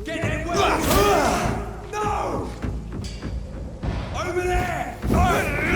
Get him! No! Over there!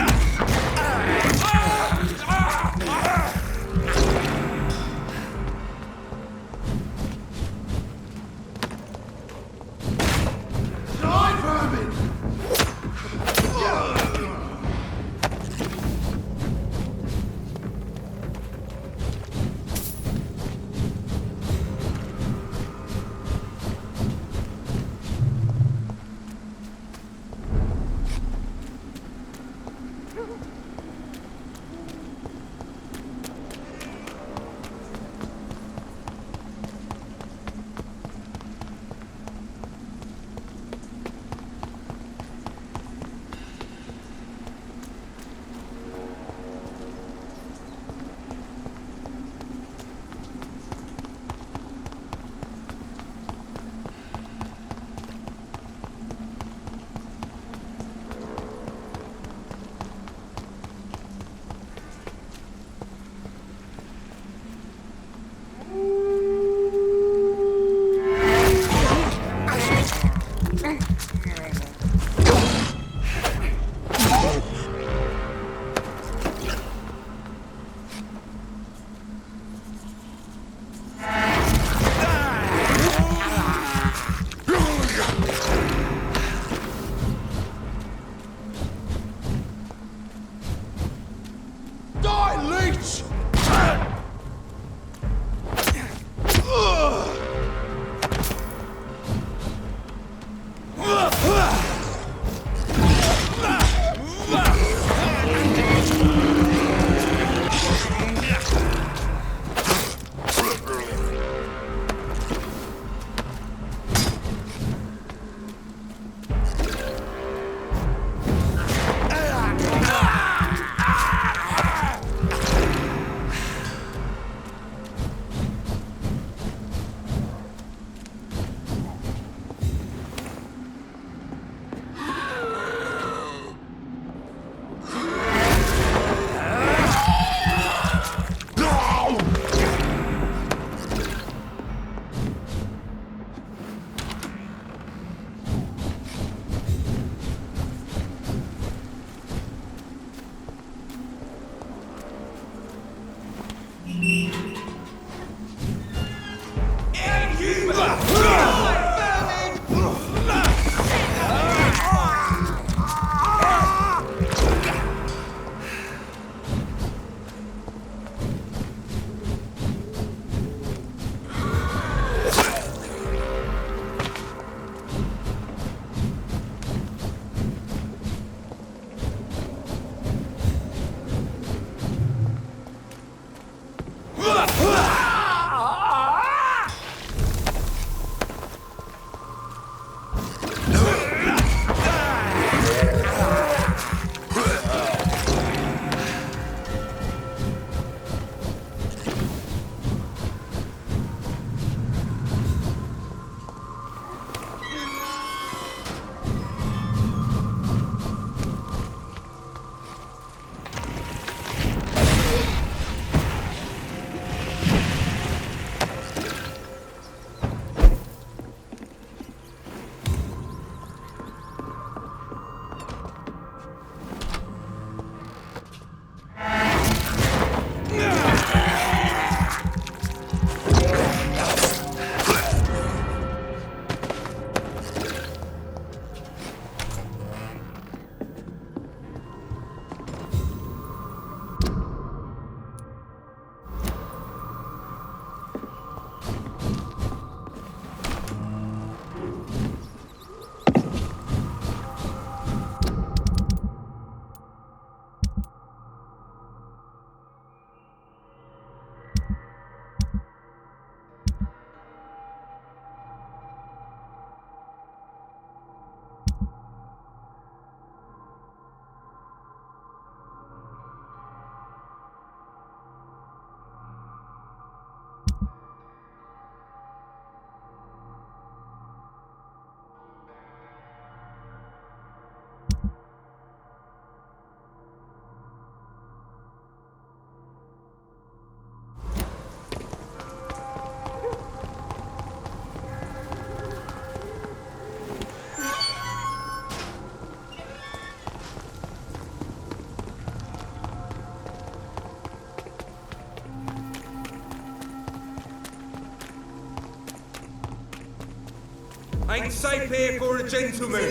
Ain't safe here for a gentleman.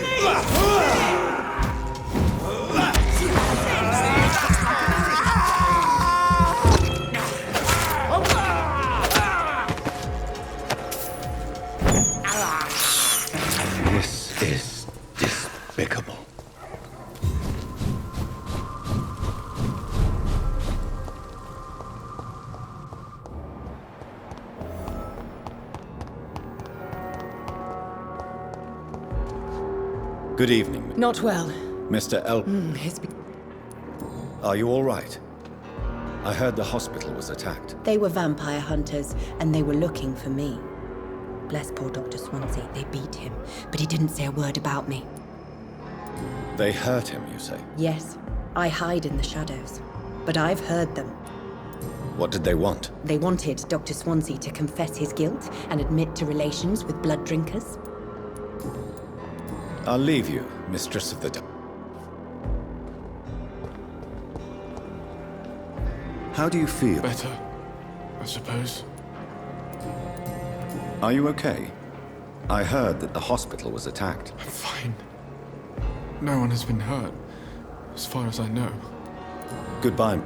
This is despicable. Good evening. Not well. Mr. L. His... Are you all right? I heard the hospital was attacked. They were vampire hunters, and they were looking for me. Bless poor Dr. Swansea. They beat him, but he didn't say a word about me. They hurt him, you say? Yes, I hide in the shadows, but I've heard them. What did they want? They wanted Dr. Swansea to confess his guilt and admit to relations with blood drinkers. I'll leave you, Mistress of the... How do you feel? Better, I suppose. Are you okay? I heard that the hospital was attacked. I'm fine. No one has been hurt, as far as I know. Goodbye.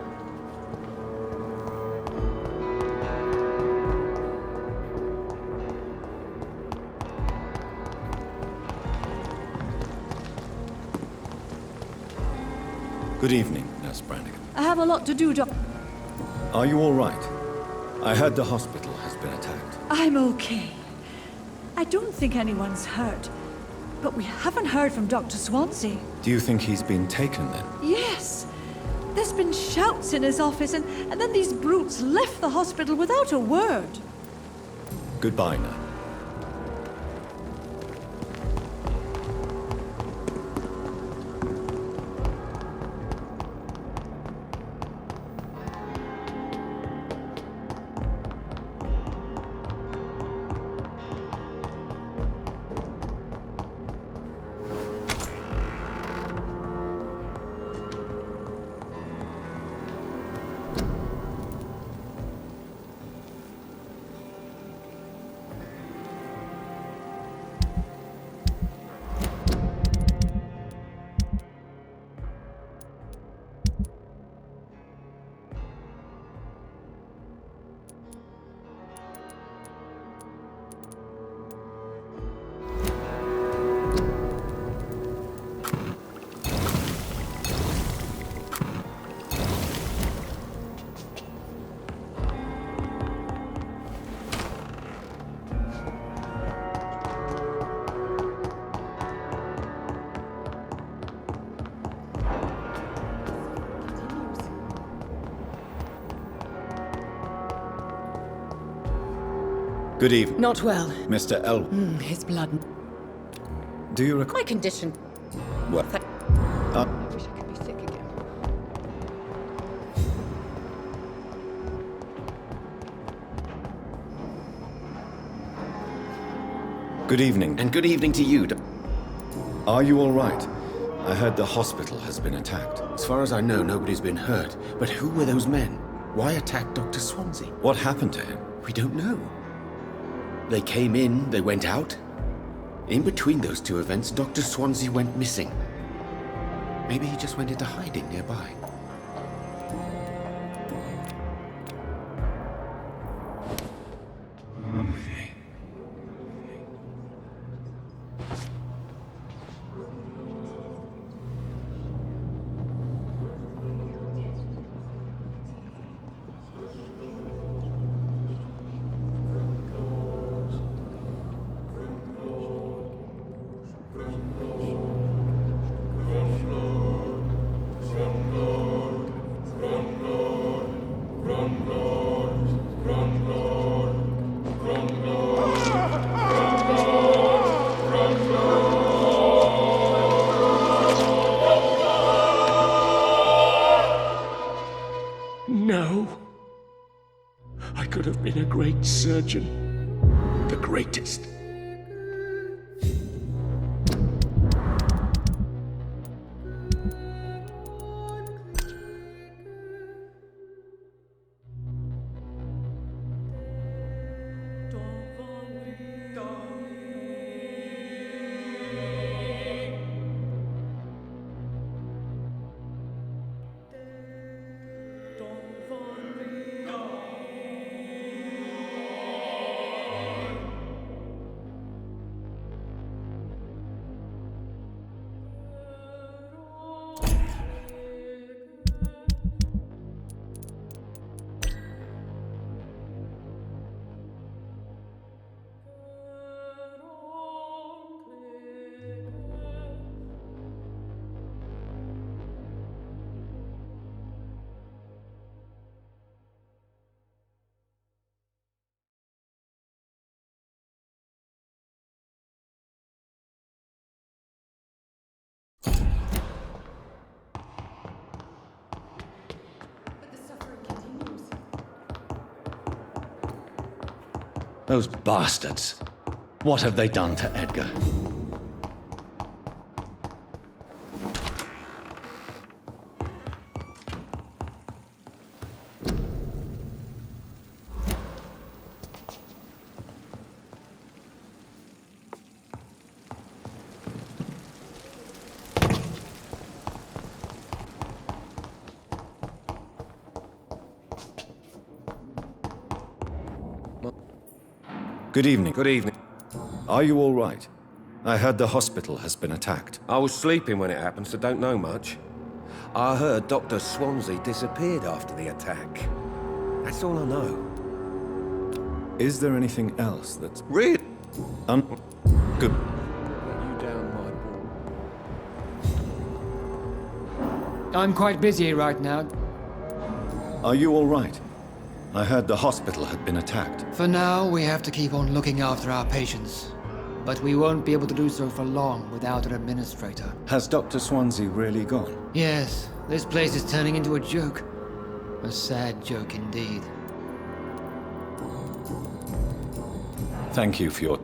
Good evening, Nurse Brannigan. I have a lot to do, Doc. Are you all right? I heard the hospital has been attacked. I'm okay. I don't think anyone's hurt. But we haven't heard from Dr. Swansea. Do you think he's been taken then? Yes. There's been shouts in his office, and then these brutes left the hospital without a word. Goodbye now. Good evening. Not well. Mr. L. His blood... Do you recall... My condition... What? I wish I could be sick again. Good evening. And good evening to you. Are you all right? I heard the hospital has been attacked. As far as I know, nobody's been hurt. But who were those men? Why attack Dr. Swansea? What happened to him? We don't know. They came in, they went out. In between those two events, Dr. Swansea went missing. Maybe he just went into hiding nearby. No. I could have been a great surgeon. The greatest. Those bastards. What have they done to Edgar? Good evening. Good evening. Are you all right? I heard the hospital has been attacked. I was sleeping when it happened, so don't know much. I heard Dr. Swansea disappeared after the attack. That's all I know. Is there anything else that's... Really? Good. You down, my boy. I'm quite busy right now. Are you all right? I heard the hospital had been attacked. For now, we have to keep on looking after our patients. But we won't be able to do so for long without an administrator. Has Dr. Swansea really gone? Yes, this place is turning into a joke. A sad joke indeed. Thank you for your...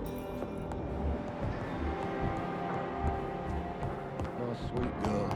Oh, sweet girl.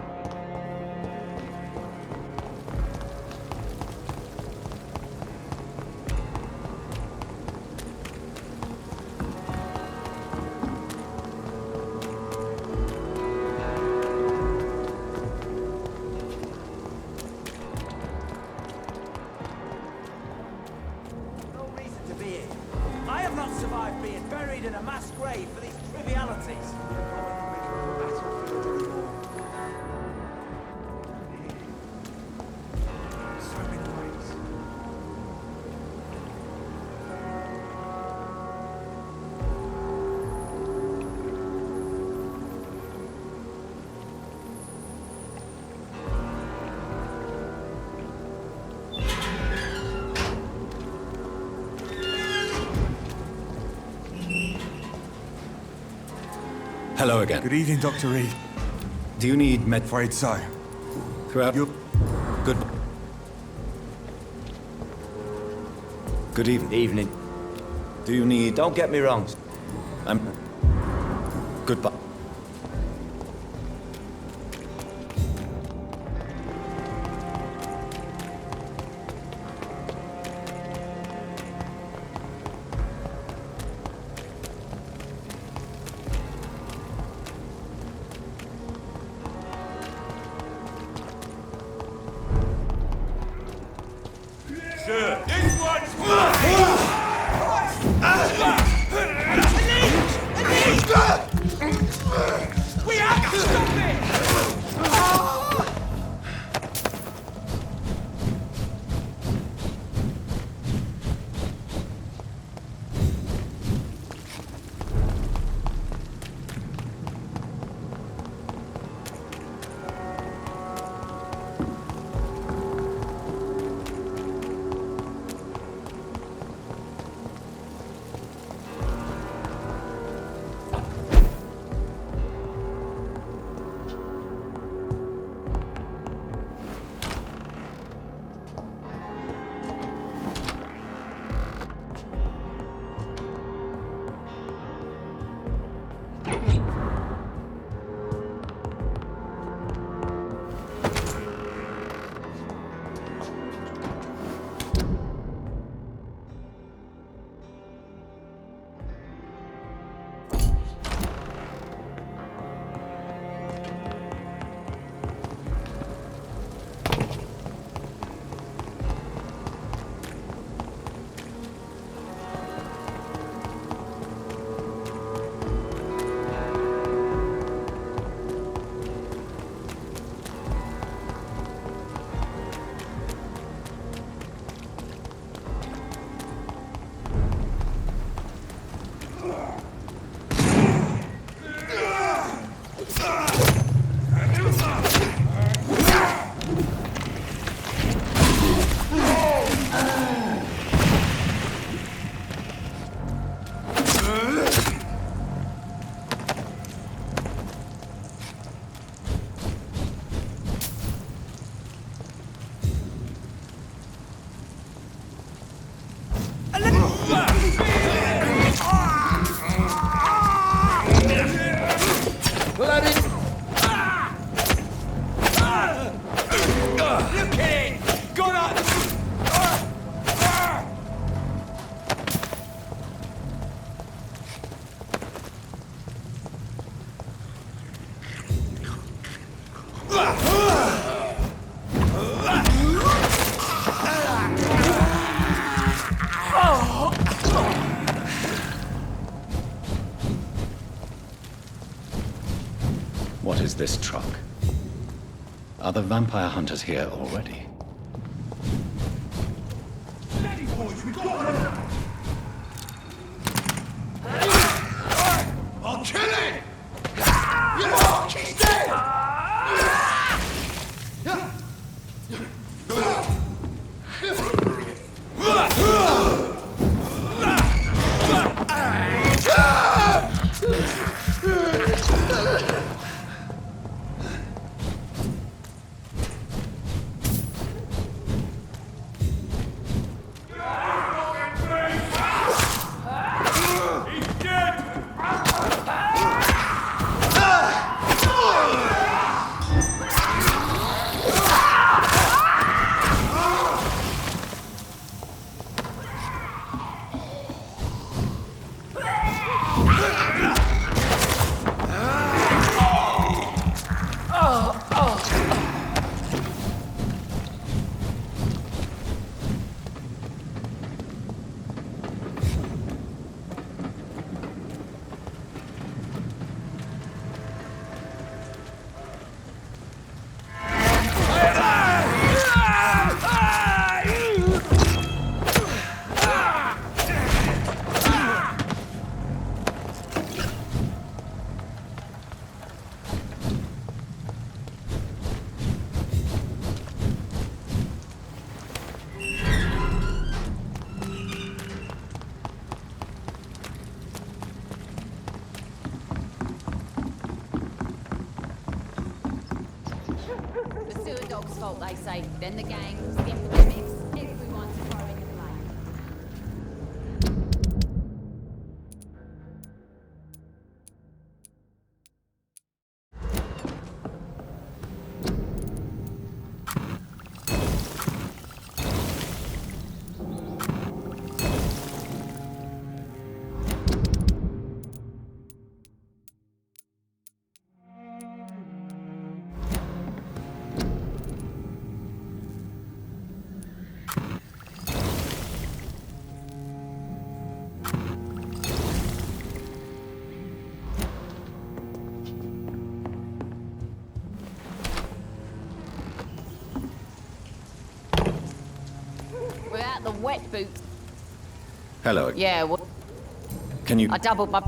I have not survived being buried in a mass grave for these trivialities. So many ways. Hello again. Good evening, Dr. Reed. Do you need med... Afraid so. Throughout... You're... Good... Good evening. Evening. Do you need... Don't get me wrong. I'm... Goodbye. Sir, this one's mine! We have to stop it! You kidding? Gonna... What is this truck? Are the vampire hunters here already? I'll kill it! He's dead! The sewer dog's fault, they say. Then the gangs, the epidemics, everyone's throwing the blame. Without the wet boots. Hello. Yeah, well, Can you... I doubled my...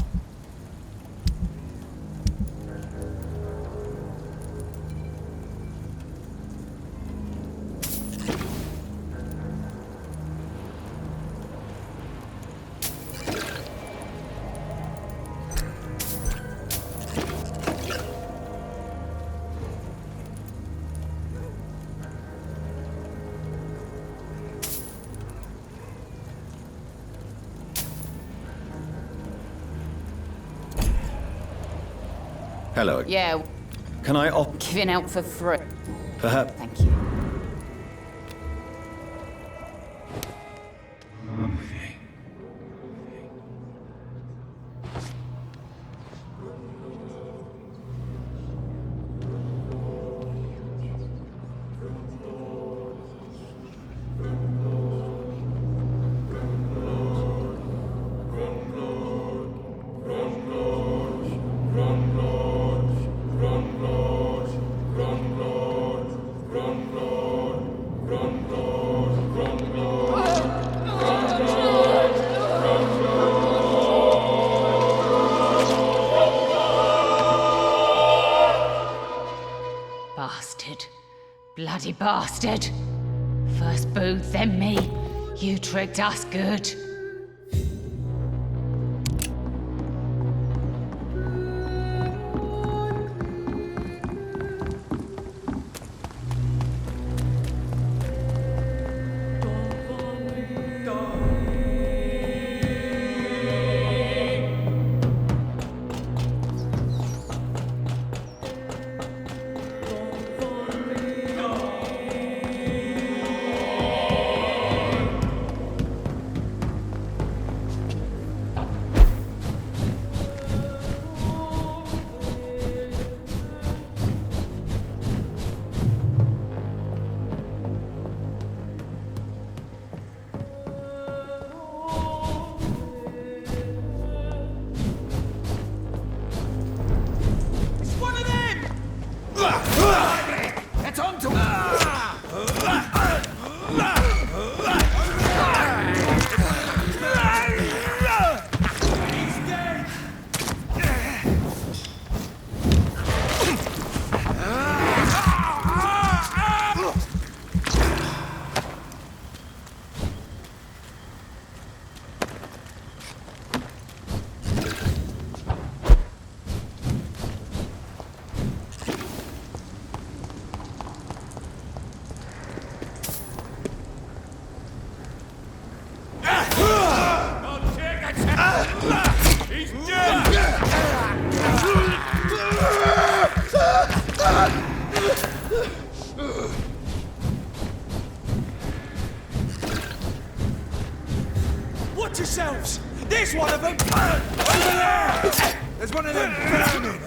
Hello. Yeah, Can I op... giving out for free. Perhaps... Thank you. Bastard. Bloody bastard. First Booth, then me. You tricked us good. yourselves! There's one of them! Over there! There's one of them vermin!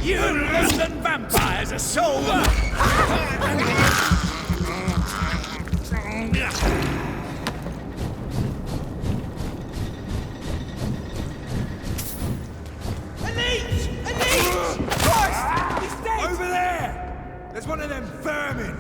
You London vampires are so... Elite! Elite! Christ! He's dead! Over there! There's one of them vermin!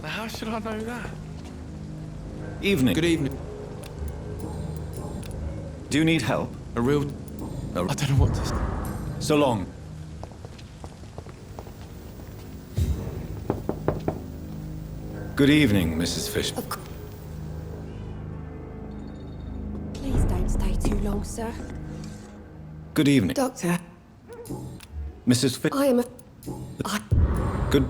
How should I know that? Evening. Good evening. Do you need help? I don't know what to... So long. Good evening, Mrs. Fish. Please don't stay too long, sir. Good evening. Doctor. Mrs. Fish. I am a... Good...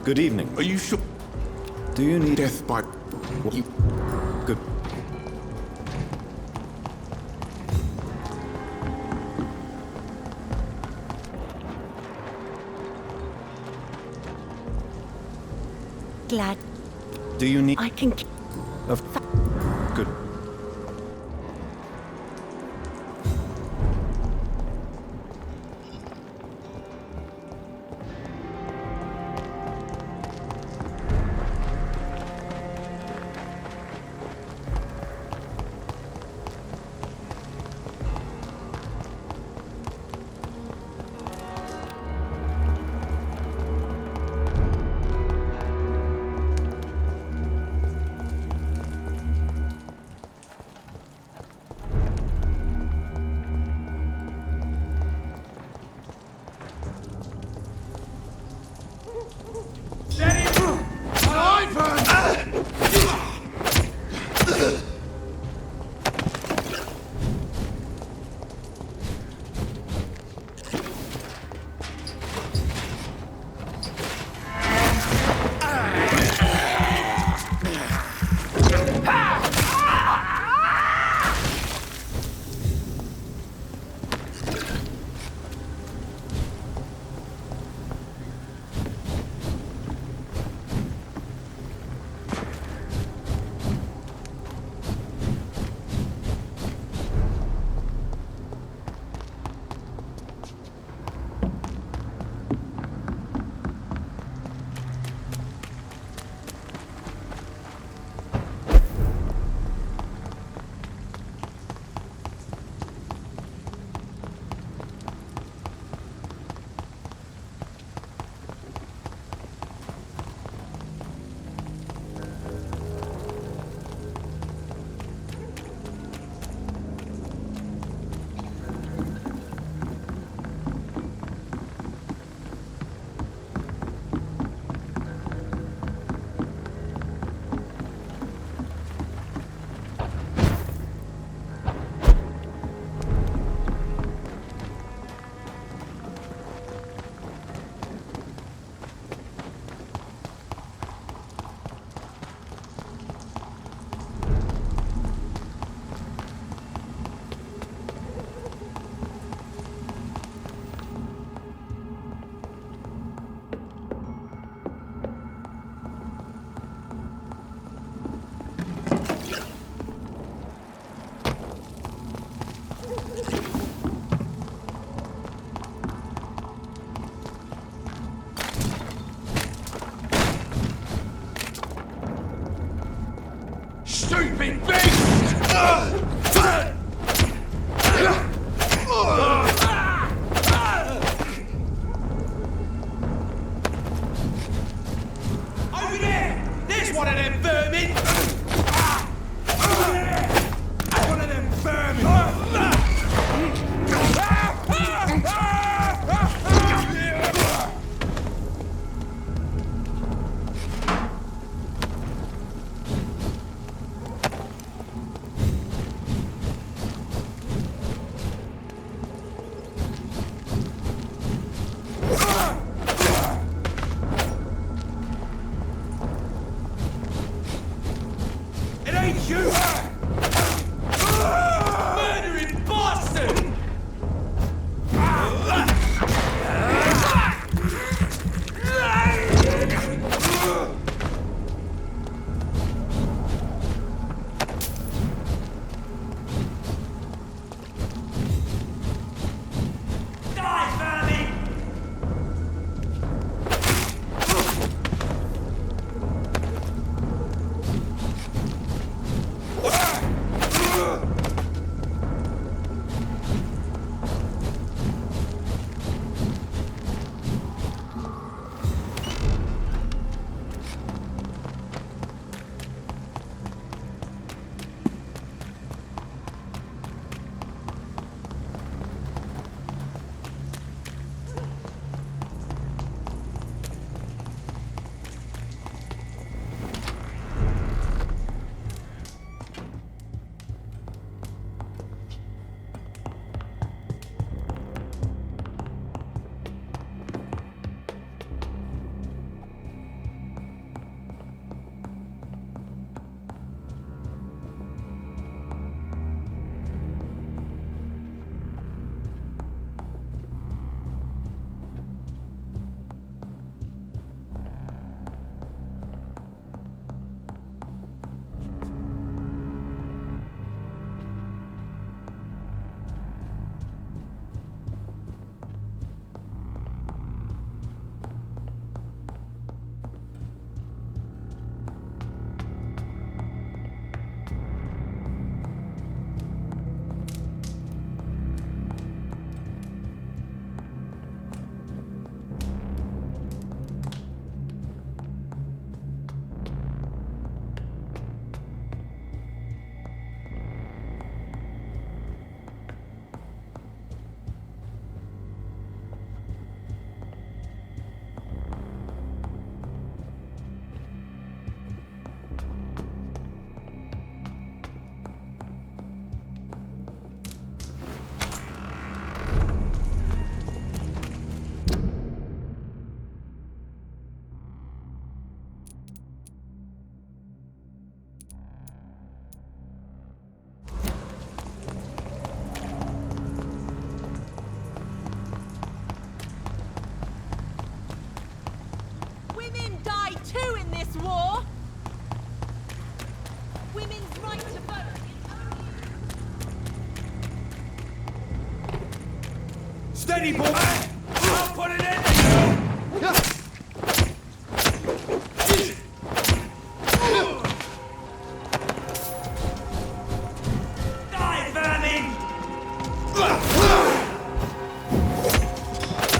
Good evening. Are you sure? Do you need Death by... you? Good. Glad. Do you need? I can. Of. Good. Stupid beast! Over there! There's one of them vermin! Over there! That's one of them vermin! swore? Women's right to vote is Steady, boy! I'll put it in! Die, vermin!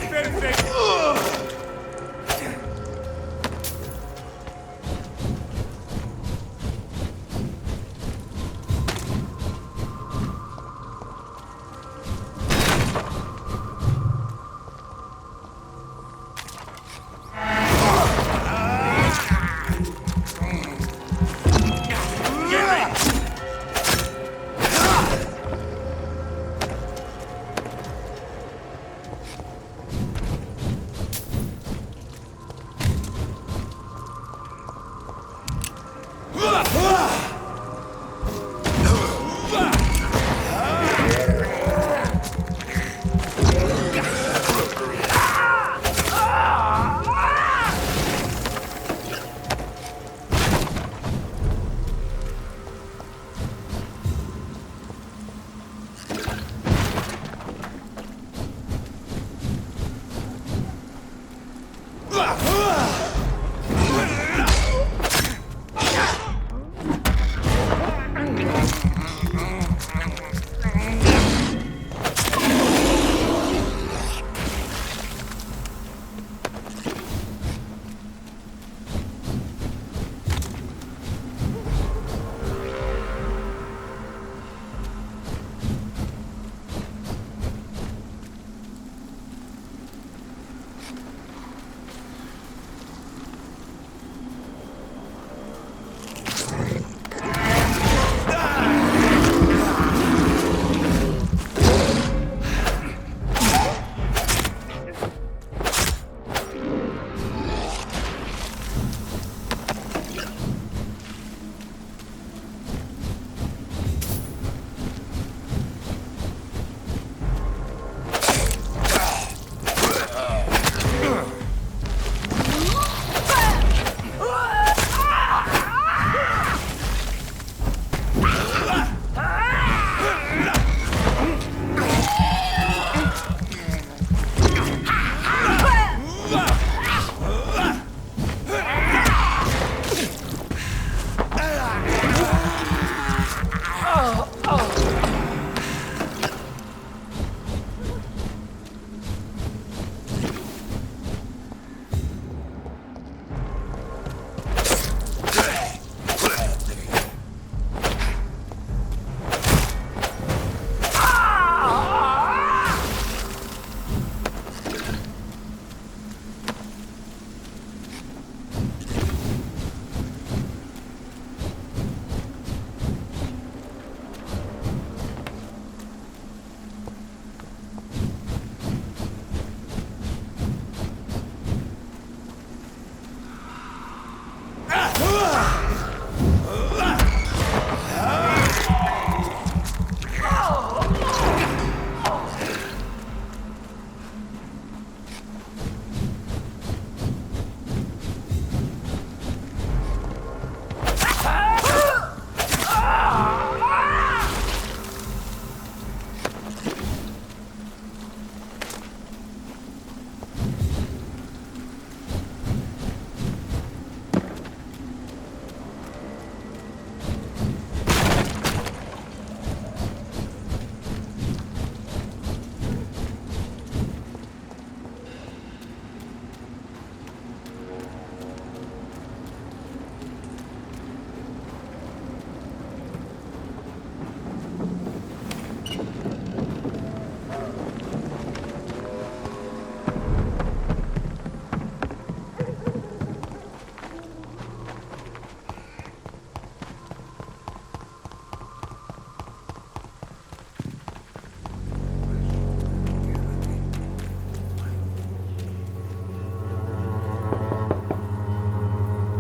Perfect!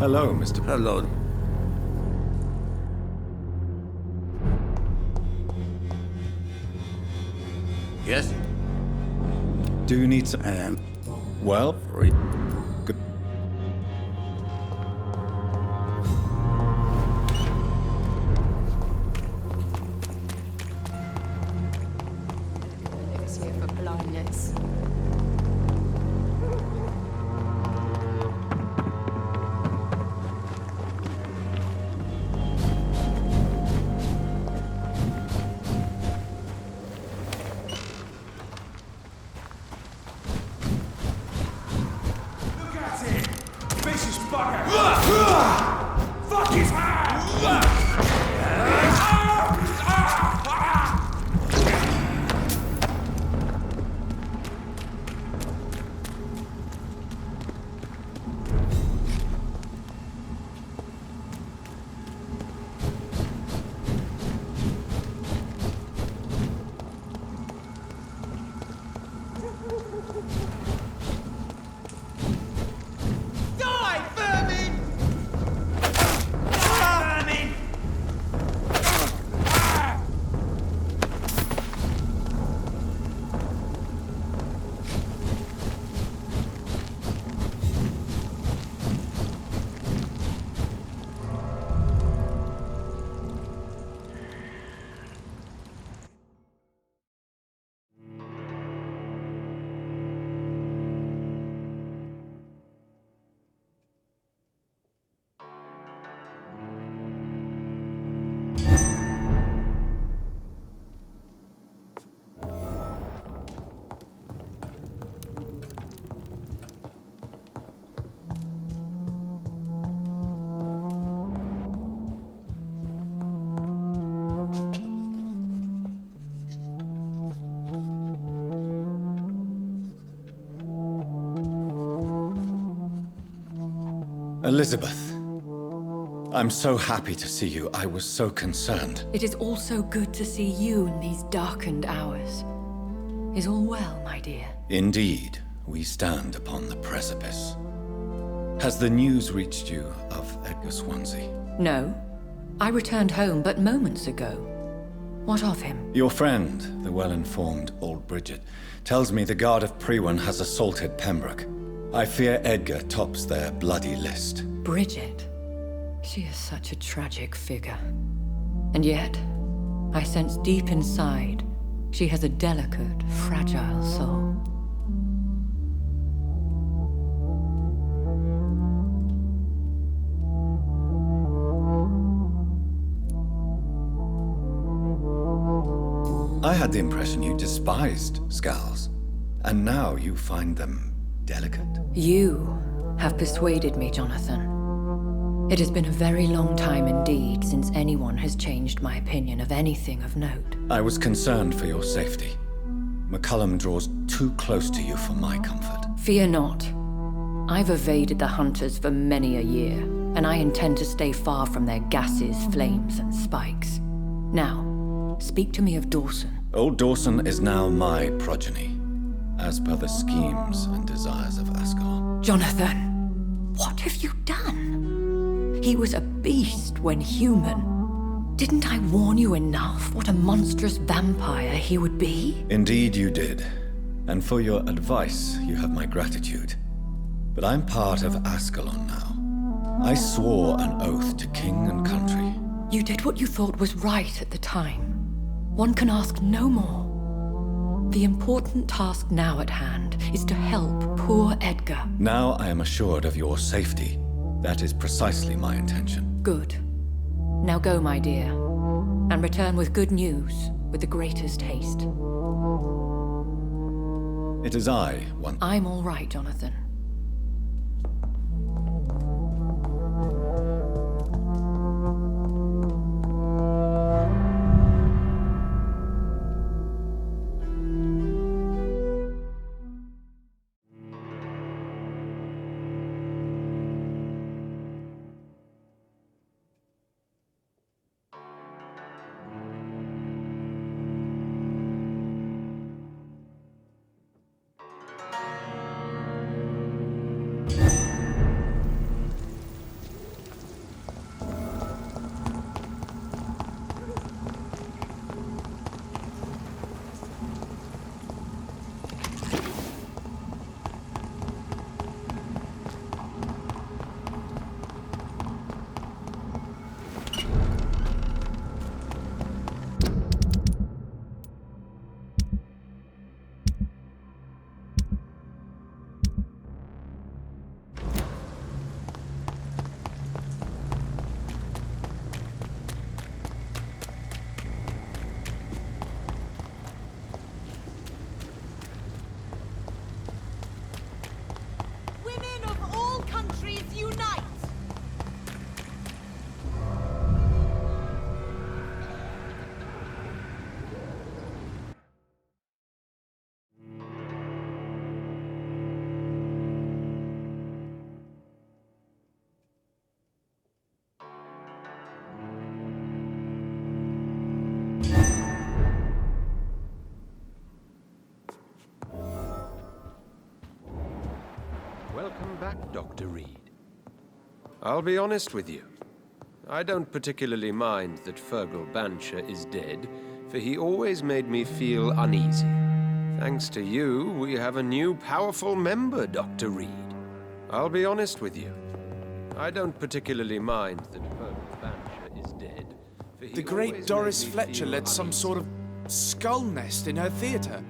Hello, Mr. Hello. Yes? Do you need some... well? Good. fucker! Fuck his hand! Elizabeth, I'm so happy to see you. I was so concerned. It is also good to see you in these darkened hours. Is all well, my dear? Indeed, we stand upon the precipice. Has the news reached you of Edgar Swansea? No. I returned home but moments ago. What of him? Your friend, the well-informed old Bridget, tells me the Guard of Prewan has assaulted Pembroke. I fear Edgar tops their bloody list. Bridget? She is such a tragic figure. And yet, I sense deep inside, she has a delicate, fragile soul. I had the impression you despised skulls, and now you find them delicate. You have persuaded me, Jonathan. It has been a very long time indeed since anyone has changed my opinion of anything of note. I was concerned for your safety. McCullum draws too close to you for my comfort. Fear not. I've evaded the hunters for many a year, and I intend to stay far from their gases, flames, and spikes. Now, speak to me of Dawson. Old Dawson is now my progeny, as per the schemes and desires of Ascalon. Jonathan, what have you done? He was a beast when human. Didn't I warn you enough what a monstrous vampire he would be? Indeed you did. And for your advice, you have my gratitude. But I'm part of Ascalon now. I swore an oath to king and country. You did what you thought was right at the time. One can ask no more. The important task now at hand is to help poor Edgar. Now I am assured of your safety. That is precisely my intention. Good. Now go, my dear, and return with good news with the greatest haste. It is I, one. I'm all right, Jonathan. Dr. Reed. I'll be honest with you. I don't particularly mind that Fergal Bancher is dead, for he always made me feel uneasy. Thanks to you, we have a new powerful member, Dr. Reed. I'll be honest with you. I don't particularly mind that Fergal Bancher is dead, for he The great always Doris made me Fletcher feel led some uneasy. sort of skull nest in her theatre.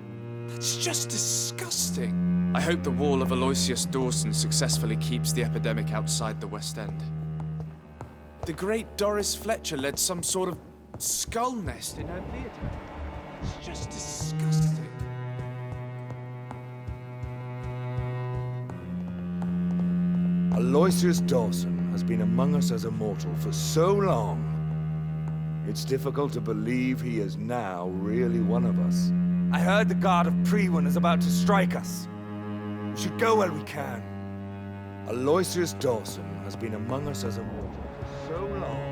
It's just disgusting. I hope the wall of Aloysius Dawson successfully keeps the epidemic outside the West End. The great Doris Fletcher led some sort of skull nest in her theatre. It's just disgusting. Aloysius Dawson has been among us as a mortal for so long. It's difficult to believe he is now really one of us. I heard the guard of Prewin is about to strike us. We should go while we can. Aloysius Dawson has been among us as a mortal for so long.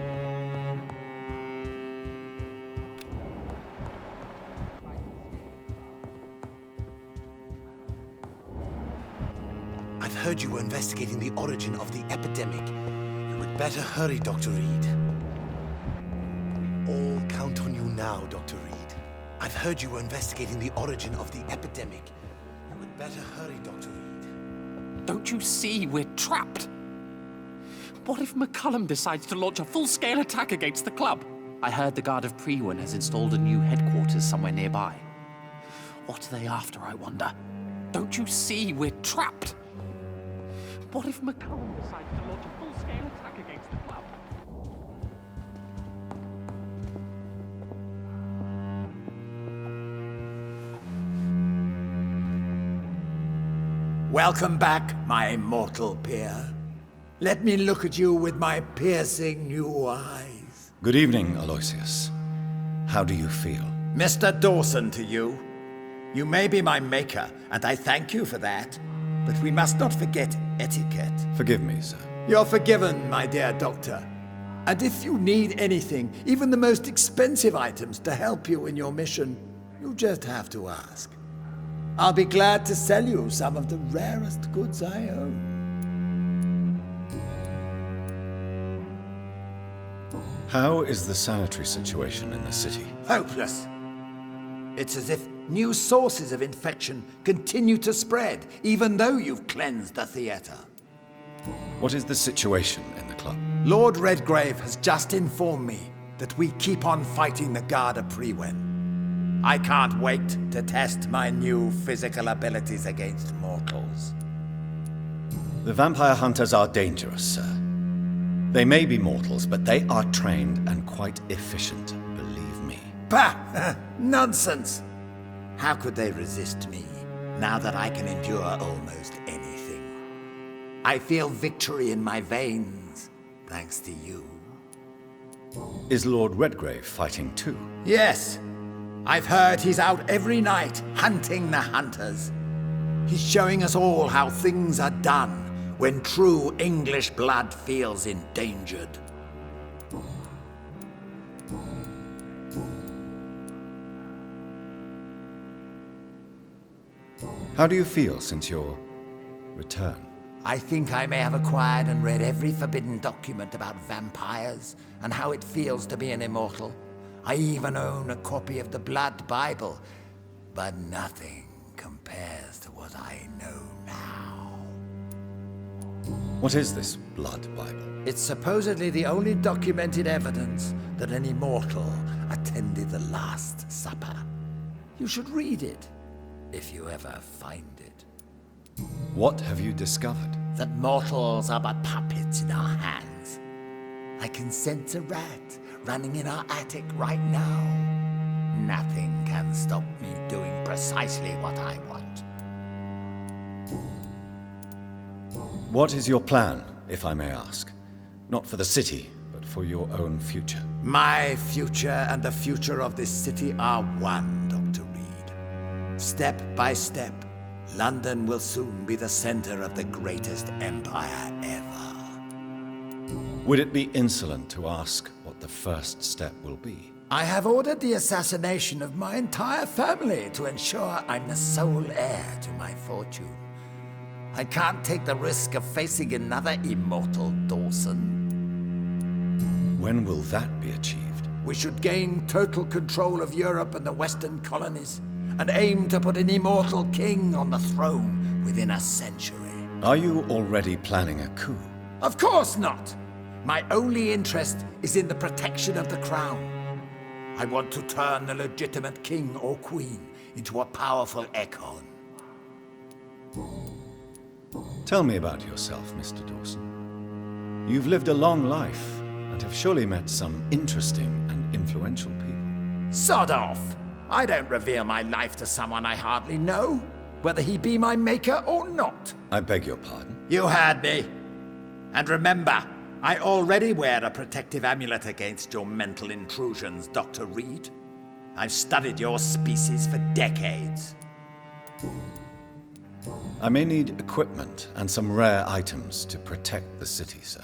I've heard you were investigating the origin of the epidemic. You would better hurry, Dr. Reed. All count on you now, Dr. Reed. I've heard you were investigating the origin of the epidemic. You would better hurry, Dr. Reed. Don't you see we're trapped? What if McCullum decides to launch a full-scale attack against the club? I heard the Guard of Prewin has installed a new headquarters somewhere nearby. What are they after, I wonder? Don't you see we're trapped? What if McCullum decides to launch a full-scale attack against the club? Welcome back, my mortal peer. Let me look at you with my piercing new eyes. Good evening, Aloysius. How do you feel? Mr. Dawson to you. You may be my maker, and I thank you for that. But we must not forget etiquette. Forgive me, sir. You're forgiven, my dear doctor. And if you need anything, even the most expensive items to help you in your mission, you just have to ask. I'll be glad to sell you some of the rarest goods I own. How is the sanitary situation in the city? Hopeless. It's as if new sources of infection continue to spread, even though you've cleansed the theatre. What is the situation in the club? Lord Redgrave has just informed me that we keep on fighting the Guard of Prewin. I can't wait to test my new physical abilities against mortals. The vampire hunters are dangerous, sir. They may be mortals, but they are trained and quite efficient, believe me. Bah! Nonsense! How could they resist me, now that I can endure almost anything? I feel victory in my veins, thanks to you. Is Lord Redgrave fighting too? Yes. I've heard he's out every night, hunting the hunters. He's showing us all how things are done when true English blood feels endangered. How do you feel since your return? I think I may have acquired and read every forbidden document about vampires and how it feels to be an immortal. I even own a copy of the Blood Bible, but nothing compares to what I know now. What is this Blood Bible? It's supposedly the only documented evidence that an immortal attended the Last Supper. You should read it, if you ever find it. What have you discovered? That mortals are but puppets in our hands. I can sense a rat running in our attic right now. Nothing can stop me doing precisely what I want. What is your plan, if I may ask? Not for the city, but for your own future. My future and the future of this city are one, Dr. Reed. Step by step, London will soon be the center of the greatest empire ever. Would it be insolent to ask what the first step will be? I have ordered the assassination of my entire family to ensure I'm the sole heir to my fortune. I can't take the risk of facing another immortal Dawson. When will that be achieved? We should gain total control of Europe and the Western colonies, and aim to put an immortal king on the throne within a century. Are you already planning a coup? Of course not! My only interest is in the protection of the crown. I want to turn the legitimate king or queen into a powerful echo. Tell me about yourself, Mr. Dawson. You've lived a long life, and have surely met some interesting and influential people. Sod off! I don't reveal my life to someone I hardly know, whether he be my maker or not. I beg your pardon? You heard me. And remember, I already wear a protective amulet against your mental intrusions, Dr. Reed. I've studied your species for decades. I may need equipment and some rare items to protect the city, sir.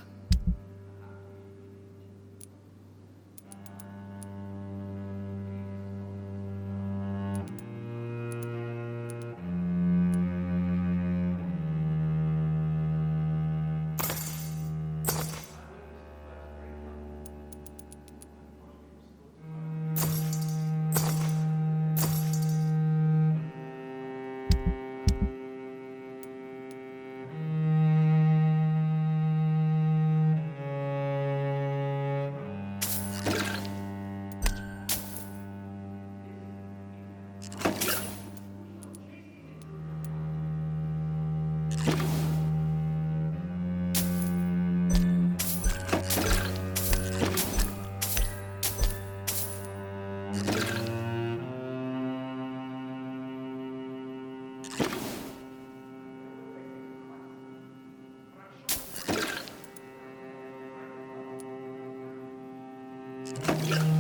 Yeah.